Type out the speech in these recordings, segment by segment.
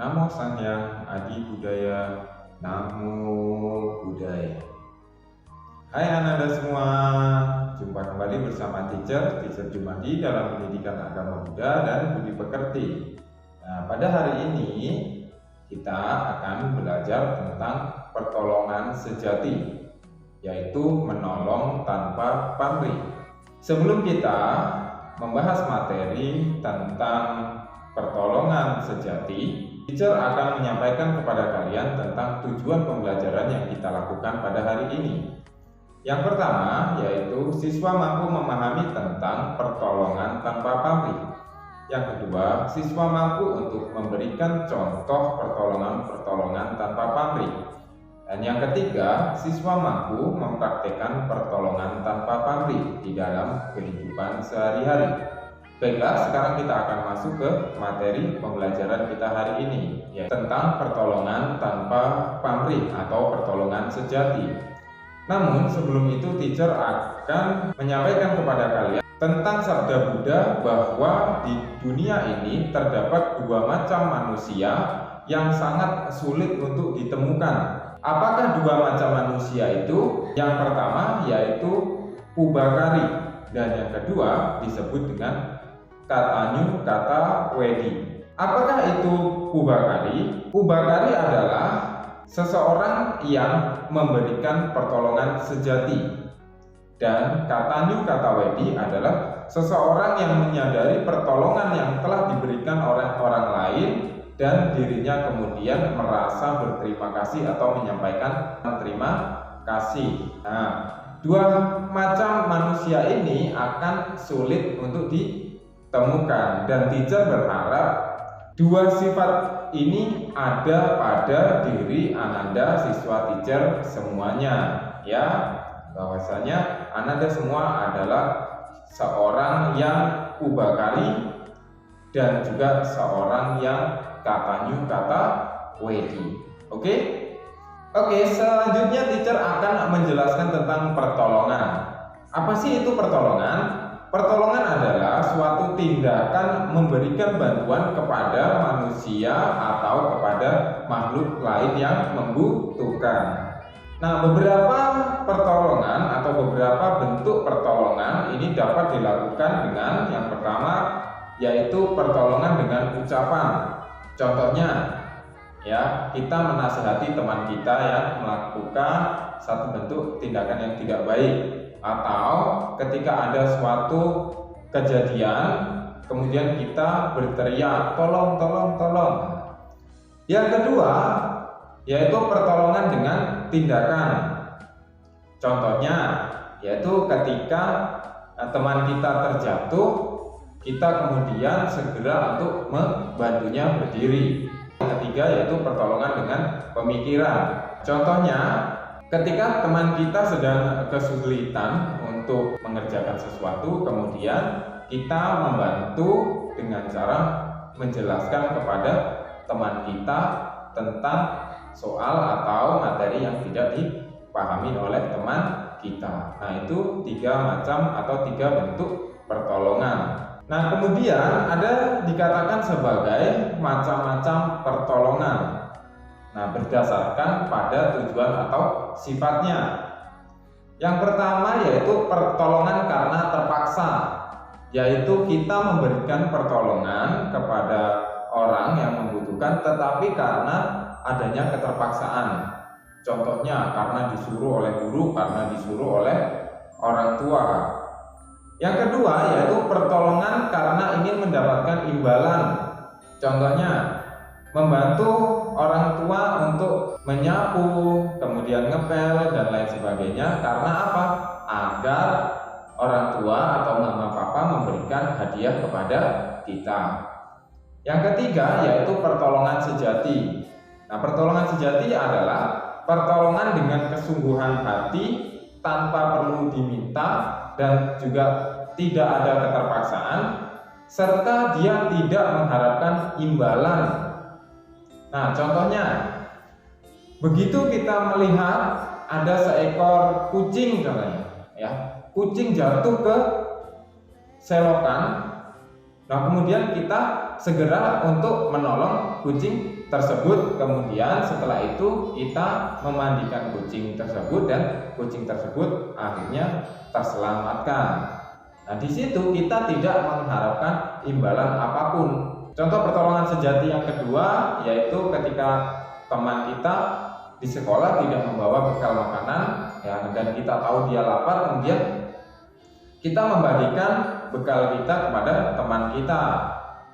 Namo Sang Hyang Adi Budaya, Namo Buddhaya. Hai anak-anak semua, jumpa kembali bersama Teacher Jumadi dalam pendidikan agama Buddha dan budi pekerti. Nah, pada hari ini kita akan belajar tentang pertolongan sejati, yaitu menolong tanpa pamrih. Sebelum kita membahas materi tentang pertolongan sejati, teacher akan menyampaikan kepada kalian tentang tujuan pembelajaran yang kita lakukan pada hari ini. Yang pertama yaitu siswa mampu memahami tentang pertolongan tanpa pamrih. Yang kedua, siswa mampu untuk memberikan contoh pertolongan tanpa pamrih. Dan yang ketiga, siswa mampu mempraktikkan pertolongan tanpa pamrih di dalam kehidupan sehari-hari. Baiklah, sekarang kita akan masuk ke materi pembelajaran kita hari ini, yaitu tentang pertolongan tanpa pamrih atau pertolongan sejati. Namun sebelum itu teacher akan menyampaikan kepada kalian tentang sabda Buddha bahwa di dunia ini terdapat dua macam manusia yang sangat sulit untuk ditemukan. Apakah dua macam manusia itu? Yang pertama yaitu Ubakari dan yang kedua disebut dengan Katanyu Kata Wedi. Apakah itu Ubakari? Ubakari adalah seseorang yang memberikan pertolongan sejati. Dan Katanyu Kata Wedi adalah seseorang yang menyadari pertolongan yang telah diberikan oleh orang lain dan dirinya kemudian merasa berterima kasih atau menyampaikan terima kasih. Nah, dua macam manusia ini akan sulit untuk ditemukan, dan teacher berharap dua sifat ini ada pada diri Ananda siswa teacher semuanya, ya, bahwasanya Ananda semua adalah seorang yang Ubakari dan juga seorang yang Katanyu Kata Wedi. Oke, selanjutnya teacher akan menjelaskan tentang pertolongan. Apa sih itu pertolongan? Pertolongan adalah suatu tindakan memberikan bantuan kepada manusia atau kepada makhluk lain yang membutuhkan. Nah, beberapa pertolongan atau beberapa bentuk pertolongan ini dapat dilakukan dengan yang pertama yaitu pertolongan dengan ucapan. Contohnya, ya, kita menasihati teman kita yang melakukan satu bentuk tindakan yang tidak baik, atau ketika ada suatu kejadian kemudian kita berteriak tolong. Yang kedua yaitu pertolongan dengan tindakan. Contohnya yaitu ketika teman kita terjatuh, kita kemudian segera untuk membantunya berdiri. Yang ketiga yaitu pertolongan dengan pemikiran. Contohnya ketika teman kita sedang kesulitan untuk mengerjakan sesuatu, kemudian kita membantu dengan cara menjelaskan kepada teman kita tentang soal atau materi yang tidak dipahami oleh teman kita. Nah, itu tiga macam atau tiga bentuk pertolongan. Nah, kemudian ada dikatakan sebagai macam-macam pertolongan. Nah, berdasarkan pada tujuan atau sifatnya. Yang pertama yaitu pertolongan karena terpaksa, yaitu kita memberikan pertolongan kepada orang yang membutuhkan tetapi karena adanya keterpaksaan. Contohnya karena disuruh oleh guru, karena disuruh oleh orang tua. Yang kedua yaitu pertolongan karena ingin mendapatkan imbalan. Contohnya membantu orang tua untuk menyapu, kemudian ngepel dan lain sebagainya. Karena apa? Agar orang tua atau mama papa memberikan hadiah kepada kita. Yang ketiga yaitu pertolongan sejati. Nah, pertolongan sejati adalah pertolongan dengan kesungguhan hati tanpa perlu diminta dan juga tidak ada keterpaksaan, serta dia tidak mengharapkan imbalan. Nah, contohnya begitu kita melihat ada seekor kucing contohnya, ya, kucing jatuh ke selokan. Nah, kemudian kita segera untuk menolong kucing tersebut, kemudian setelah itu kita memandikan kucing tersebut dan kucing tersebut akhirnya terselamatkan. Nah, di situ kita tidak mengharapkan imbalan apapun. Contoh pertolongan sejati yang kedua yaitu ketika teman kita di sekolah tidak membawa bekal makanan ya, dan kita tahu dia lapar, kemudian kita membagikan bekal kita kepada teman kita.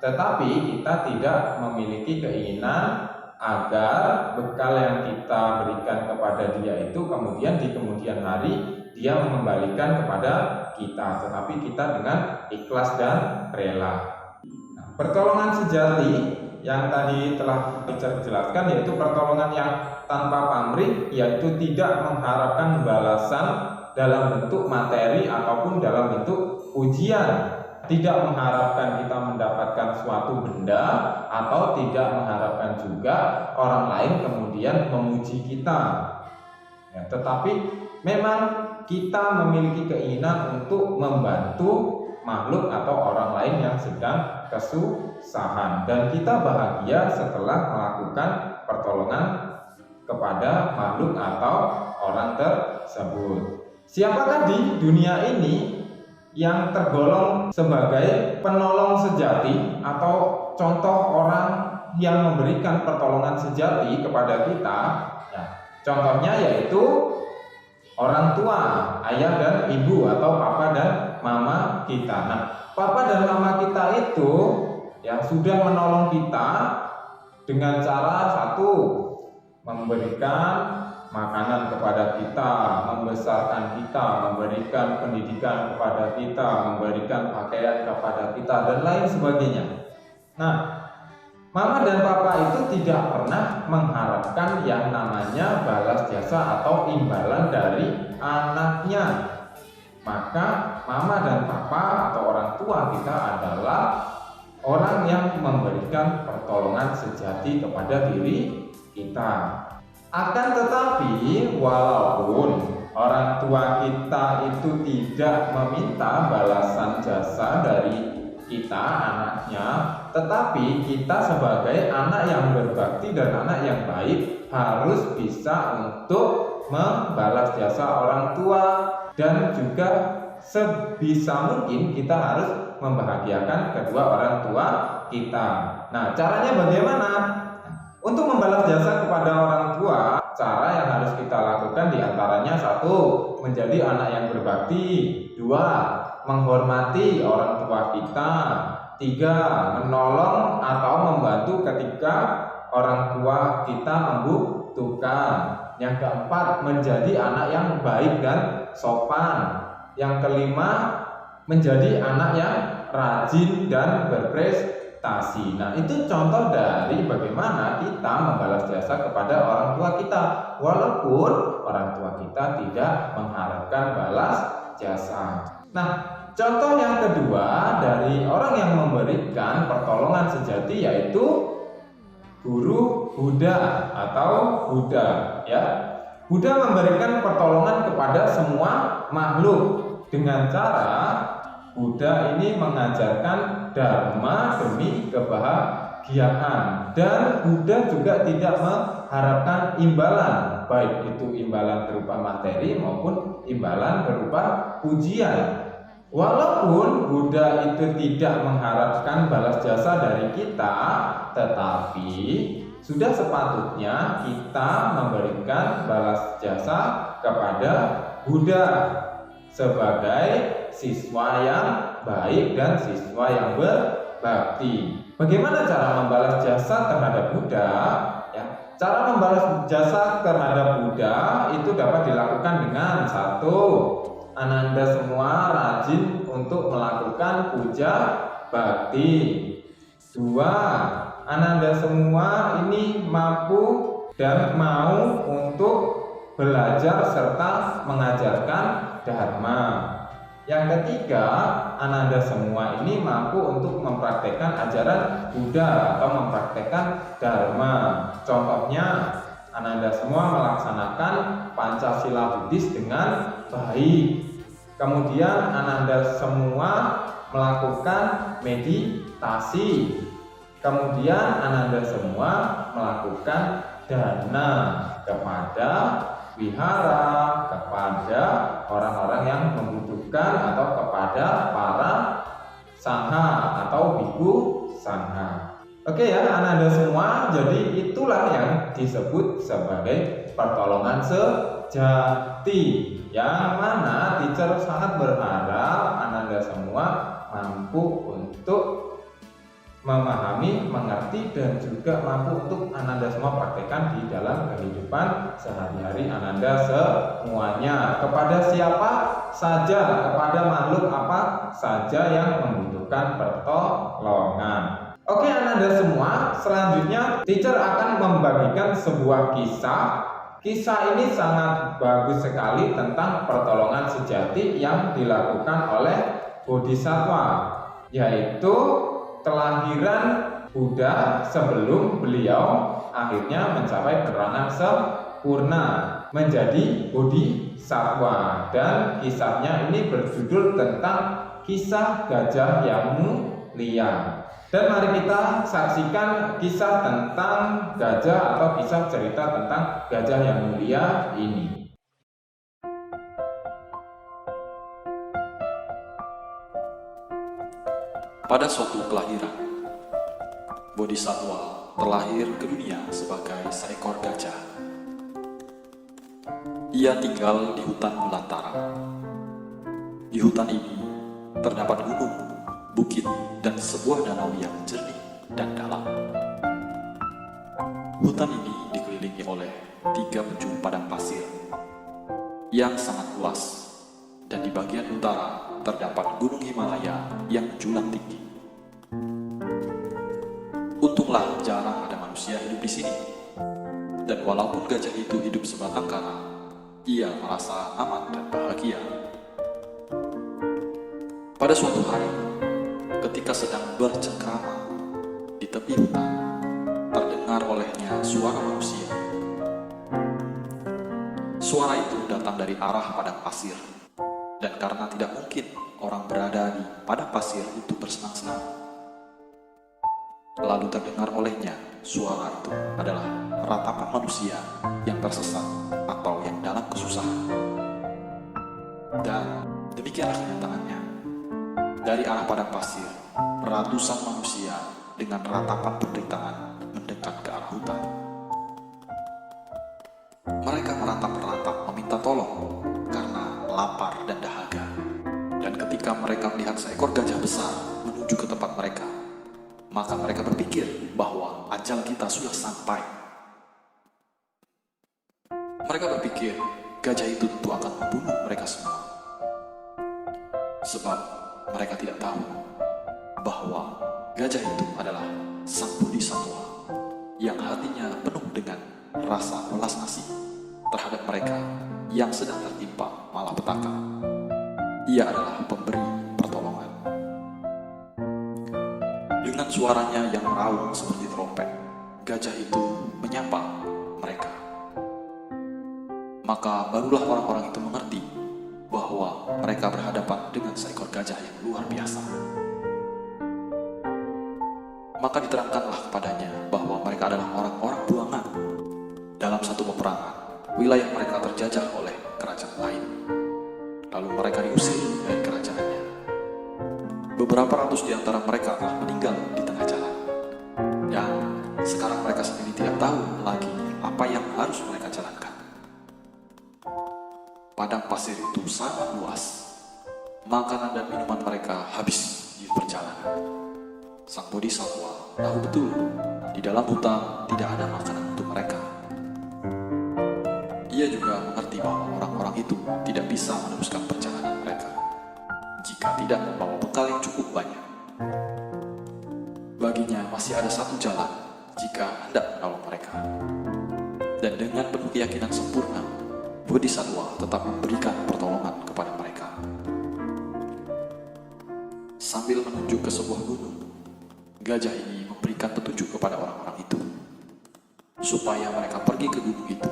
Tetapi kita tidak memiliki keinginan agar bekal yang kita berikan kepada dia itu kemudian di kemudian hari dia mengembalikan kepada kita, tetapi kita dengan ikhlas dan rela. Nah, pertolongan sejati yang tadi telah dijelaskan yaitu pertolongan yang tanpa pamrih, yaitu tidak mengharapkan balasan dalam bentuk materi ataupun dalam bentuk ujian. Tidak mengharapkan kita mendapatkan suatu benda atau tidak mengharapkan juga orang lain kemudian memuji kita ya, tetapi memang kita memiliki keinginan untuk membantu makhluk atau orang lain yang sedang kesusahan, dan kita bahagia setelah melakukan pertolongan kepada makhluk atau orang tersebut. Siapakah di dunia ini yang tergolong sebagai penolong sejati atau contoh orang yang memberikan pertolongan sejati kepada kita? Ya, contohnya yaitu orang tua, ayah dan ibu atau papa dan mama kita. Nah, papa dan mama kita itu ya sudah menolong kita dengan cara satu, memberikan makanan kepada kita, membesarkan kita, memberikan pendidikan kepada kita, memberikan pakaian kepada kita, dan lain sebagainya. Nah, mama dan papa itu tidak pernah mengharapkan yang namanya balas jasa atau imbalan dari anaknya. Maka mama dan papa atau orang tua kita adalah orang yang memberikan pertolongan sejati kepada diri kita. Akan tetapi walaupun orang tua kita itu tidak meminta balasan jasa dari kita anaknya, tetapi kita sebagai anak yang berbakti dan anak yang baik harus bisa untuk membalas jasa orang tua, dan juga sebisa mungkin kita harus membahagiakan kedua orang tua kita. Nah, caranya bagaimana? Untuk membalas jasa kepada orang tua, cara yang harus kita lakukan diantaranya satu, menjadi anak yang berbakti. Dua, menghormati orang tua kita. Tiga, menolong atau membantu ketika orang tua kita membutuhkan. Yang keempat, menjadi anak yang baik dan sopan. Yang kelima, menjadi anak yang rajin dan berprestasi. Nah, itu contoh dari bagaimana kita membalas jasa kepada orang tua kita, walaupun orang tua kita tidak mengharapkan balas jasa. Nah, contoh yang kedua dari orang yang memberikan pertolongan sejati yaitu guru Buddha atau Buddha ya. Buddha memberikan pertolongan kepada semua makhluk dengan cara Buddha ini mengajarkan dharma demi kebahagiaan, dan Buddha juga tidak mengharapkan imbalan, baik itu imbalan berupa materi maupun imbalan berupa pujian. Walaupun Buddha itu tidak mengharapkan balas jasa dari kita, tetapi sudah sepatutnya kita memberikan balas jasa kepada Buddha sebagai siswa yang baik dan siswa yang berbakti. Bagaimana cara membalas jasa terhadap Buddha? Ya, cara membalas jasa terhadap Buddha itu dapat dilakukan dengan satu, Ananda semua rajin untuk melakukan puja bakti. Dua, Ananda semua ini mampu dan mau untuk belajar serta mengajarkan dharma. Yang ketiga, Ananda semua ini mampu untuk mempraktekkan ajaran Buddha atau mempraktekkan dharma. Contohnya, Ananda semua melaksanakan Pancasila Buddhis dengan baik. Kemudian Ananda semua melakukan meditasi. Kemudian Ananda semua melakukan dana kepada wihara, kepada orang-orang yang membutuhkan, atau kepada para sangha atau biku sangha. Oke ya Ananda semua, jadi itulah yang disebut sebagai pertolongan sejati, yang mana teacher sangat berharap Ananda semua mampu untuk memahami, mengerti, dan juga mampu untuk Ananda semua praktekkan di dalam kehidupan sehari-hari Ananda semuanya, kepada siapa saja, kepada makhluk apa saja yang membutuhkan pertolongan. Oke Ananda semua, selanjutnya teacher akan membagikan sebuah kisah. Kisah ini sangat bagus sekali tentang pertolongan sejati yang dilakukan oleh Bodhisattva, yaitu kelahiran Buddha sebelum beliau akhirnya mencapai penerangan sempurna menjadi Bodhisattva. Dan kisahnya ini berjudul tentang kisah gajah yang mulia. Dan mari kita saksikan kisah tentang gajah, atau kisah cerita tentang gajah yang mulia ini. Pada suatu kelahiran, Bodhisattva terlahir ke dunia sebagai seekor gajah. Ia tinggal di hutan belantara. Di hutan ini terdapat gunung, bukit, dan sebuah danau yang jernih dan dalam. Hutan ini dikelilingi oleh 3 penjuru padang pasir yang sangat luas, dan di bagian utara terdapat gunung Himalaya yang menjulang tinggi. Untunglah jarang ada manusia hidup di sini, dan walaupun gajah itu hidup sebatang kara, ia merasa aman dan bahagia. Pada suatu hari, ketika sedang bercengkrama di tepi hutan, terdengar olehnya suara manusia. Suara itu datang dari arah padang pasir, dan karena tidak mungkin orang berada di padang pasir untuk bersenang-senang, lalu terdengar olehnya suara itu adalah ratapan manusia yang tersesat atau yang dalam kesusahan. Dan demikianlah kenyataannya. Dari arah padang pasir, ratusan manusia dengan ratapan penderitaan mendekat ke arah hutan. Mereka meratap-ratap meminta tolong karena lapar dan dahaga. Dan ketika mereka melihat seekor gajah besar menuju ke tempat mereka, maka mereka berpikir bahwa ajal kita sudah sampai. Mereka berpikir gajah itu tentu akan membunuh mereka semua. Sebab mereka tidak tahu bahwa gajah itu adalah sang Bodhisattva yang hatinya penuh dengan rasa welas asih terhadap mereka yang sedang tertimpa malapetaka. Ia adalah pemberi pertolongan. Dengan suaranya yang meraung seperti trompet, gajah itu menyapa mereka. Maka barulah orang-orang itu mengerti bahwa mereka berhadapan dengan seekor gajah yang luar biasa. Maka diterangkanlah kepadanya bahwa mereka adalah orang-orang buangan. Dalam satu peperangan, wilayah mereka terjajah oleh kerajaan lain. Lalu mereka diusir dari kerajaannya. Beberapa ratus di antara mereka telah meninggal di tengah jalan. Dan sekarang mereka sendiri tidak tahu lagi apa yang harus mereka jalankan. Padang pasir itu sangat luas. Makanan dan minuman mereka habis di perjalanan. Sang Bodhisattva tahu betul di dalam hutan tidak ada makanan untuk mereka. Ia juga mengerti bahwa orang-orang itu tidak bisa meneruskan perjalanan mereka jika tidak membawa bekal yang cukup banyak. Baginya masih ada satu jalan jika hendak menolong mereka. Dan dengan penuh keyakinan sempurna, Bodhisattva tetap memberikan pertolongan kepada mereka. Sambil menunjuk ke sebuah gunung, gajah ini memberikan petunjuk kepada orang-orang itu supaya mereka pergi ke gunung itu.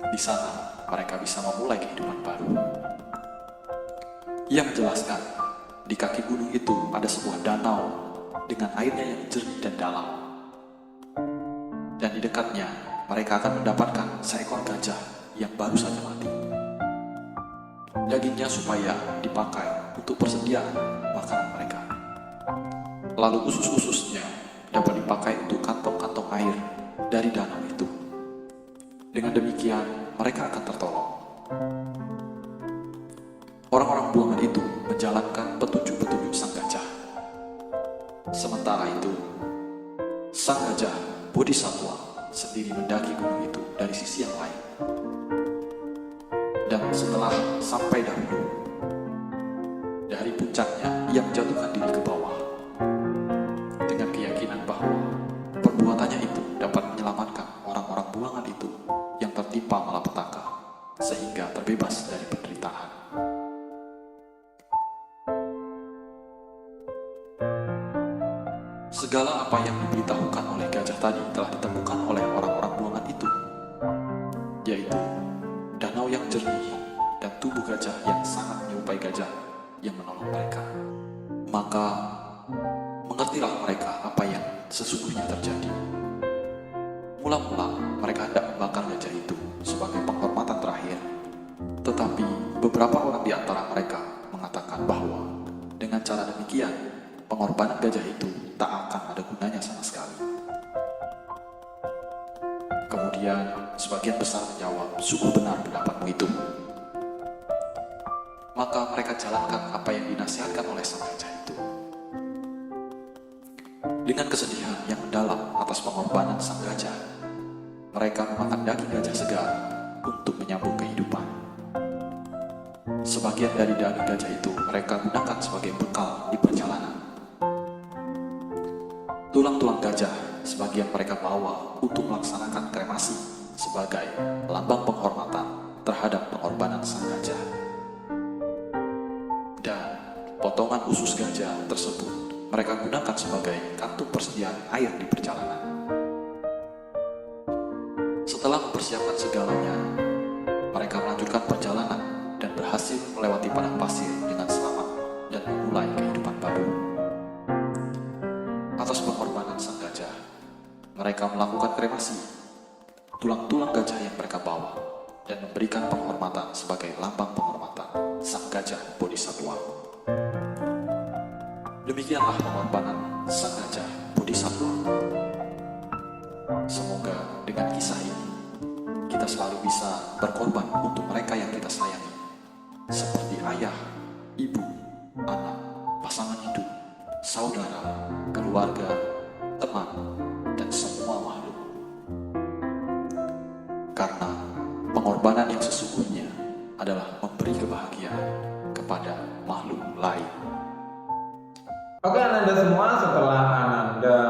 Di sana mereka bisa memulai kehidupan baru. Ia menjelaskan, di kaki gunung itu ada sebuah danau dengan airnya yang jernih dan dalam. Dan di dekatnya mereka akan mendapatkan seekor gajah yang baru saja mati. Dagingnya supaya dipakai untuk persediaan makanan mereka. Lalu usus-ususnya dapat dipakai untuk kantong-kantong air dari danau itu. Dengan demikian mereka akan tertolong. Orang-orang buangan itu menjalankan petunjuk-petunjuk sang gajah. Sementara itu, sang gajah Bodhisattva sendiri mendaki gunung itu dari sisi yang lain. Dan setelah sampai dahulu, dari puncaknya ia menjatuhkan diri ke bawah dengan keyakinan bahwa perbuatannya itu dapat menyelamatkan orang-orang buangan itu yang tertimpa malapetaka sehingga terbebas dari penderitaan. Segala apa yang diberitahukan oleh gajah tadi telah ditemukan oleh orang-orang buangan itu, yaitu danau yang jernih dan tubuh gajah yang sangat menyerupai gajah yang menolong mereka. Maka mengertilah mereka apa yang sesungguhnya terjadi. Mula-mula mereka hendak membakar gajah itu sebagai penghormatan terakhir, tetapi beberapa orang di antara mereka mengatakan bahwa dengan cara demikian pengorbanan gajah itu tak akan ada gunanya sama sekali. Kemudian sebagian besar menjawab, sungguh benar pendapatmu itu. Maka mereka jalankan apa yang dinasihatkan oleh sang gajah itu. Dengan kesedihan yang mendalam atas pengorbanan sang gajah, mereka memakan daging gajah segar untuk menyambung kehidupan. Sebagian dari daging gajah itu mereka gunakan sebagai bekal di perjalanan. Tulang-tulang gajah sebagian mereka bawa untuk melaksanakan kremasi sebagai lambang penghormatan terhadap pengorbanan sang gajah. Dan potongan usus gajah tersebut mereka gunakan sebagai kantung persediaan air di perjalanan. Setelah mempersiapkan segalanya, mereka melanjutkan perjalanan dan berhasil melewati padang pasir dengan selamat dan memulai kehidupan baru. Atas pengorbanan sang gajah, mereka melakukan kremasi tulang-tulang gajah yang mereka bawa dan memberikan penghormatan sebagai lambang penghormatan sang gajah Bodhisattva. Demikianlah pengorbanan sang gajah Bodhisattva. Semoga dengan kisah ini kita selalu bisa berkorban untuk mereka yang kita sayangi, seperti ayah, ibu, anak, pasangan hidup, saudara, keluarga, teman, dan semua makhluk. Karena pengorbanan yang sesungguhnya adalah memberi kebahagiaan kepada makhluk lain. Oke Ananda semua, setelah Ananda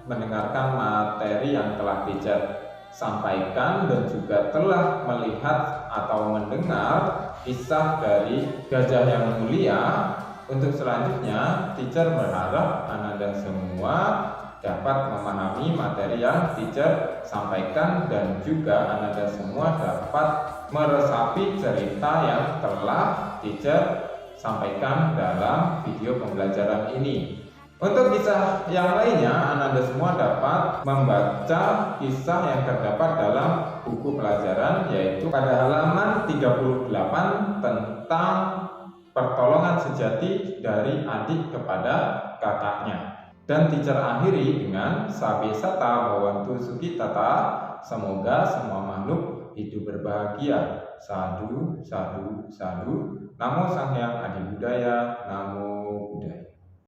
mendengarkan materi yang telah teacher sampaikan dan juga telah melihat atau mendengar kisah dari gajah yang mulia, untuk selanjutnya teacher berharap Ananda semua dapat memahami materi yang teacher sampaikan dan juga Ananda semua dapat meresapi cerita yang telah teacher sampaikan dalam video pembelajaran ini. Untuk kisah yang lainnya, Ananda semua dapat membaca kisah yang terdapat dalam buku pelajaran, yaitu pada halaman 38 tentang pertolongan sejati dari adik kepada kakaknya. Dan teacher akhiri dengan Sabe Sata Bhawantu Sukhitata, semoga semua makhluk hidup berbahagia. Sadhu, sadhu, sadhu. Namo Sang Hyang Adi Budaya, Namo Buddhaya.